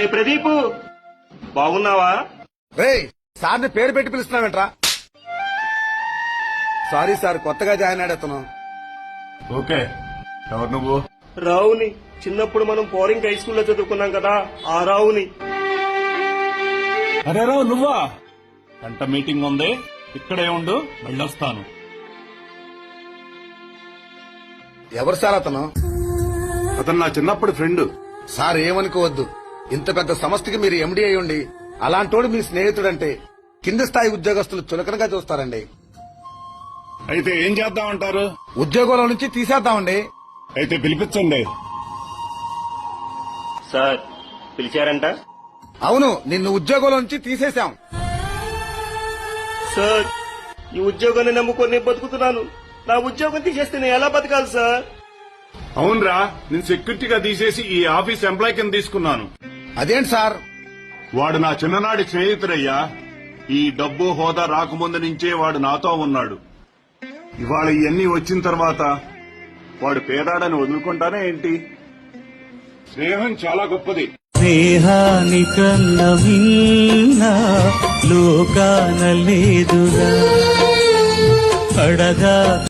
అరే ప్రదీప్, బాగున్నావా? రేయ్, సార్ని పేరు పెట్టి పిలుస్తున్నావేంట్రా? సారీ సార్, కొత్తగా జాయిన్ అయ్యాడు. ఓకే, ఎవరు నువ్వు? రావుని. చిన్నప్పుడు మనం పోరింగ్ హై స్కూల్లో చదువుకున్నాం కదా, ఆ రావుని. అరే రావు, నువ్వా? గంట మీటింగ్ ఉంది, ఇక్కడే ఉండు, వెళ్ళొస్తాను. ఎవరు సార్ అతను? అతను నా చిన్నప్పుడు ఫ్రెండ్. సార్ ఏమనుకోవద్దు, ఇంత పెద్ద సంస్థకి మీరు ఎండీ అయ్యుండి అలాంటోడు మీ స్నేహితుడంటే కింది స్థాయి ఉద్యోగస్తులు చులకనగా చూస్తారండి. అయితే ఏం చేద్దామంటారు? ఉద్యోగంలో నుంచి తీసేద్దామండి. అయితే పిలిపించండి. సార్ పిలిచారంట? అవును, నిన్ను ఉద్యోగంలో నుంచి తీసేశాం. సార్, ఈ ఉద్యోగాన్ని నమ్ముకొని నేను బతుకుతున్నాను. నా ఉద్యోగం తీసేస్తే నేను ఎలా బతకాలి సార్? అవునరా, నేను సెక్యూరిటీగా తీసేసి ఈ ఆఫీస్ ఎంప్లాయ్ కింద తీసుకున్నాను. అదేంటి సార్? వాడు నా చిన్ననాటి స్నేహితుడయ్యా. ఈ డబ్బు హోదా రాకముందు నుంచే వాడు నాతో ఉన్నాడు. ఇవాళ ఇవన్నీ వచ్చిన తర్వాత వాడు పేదాడని వదులుకుంటానే ఏంటి? స్నేహం చాలా గొప్పది. స్నేహానికన్నా మిన్న లోకాన లేదురా అడగా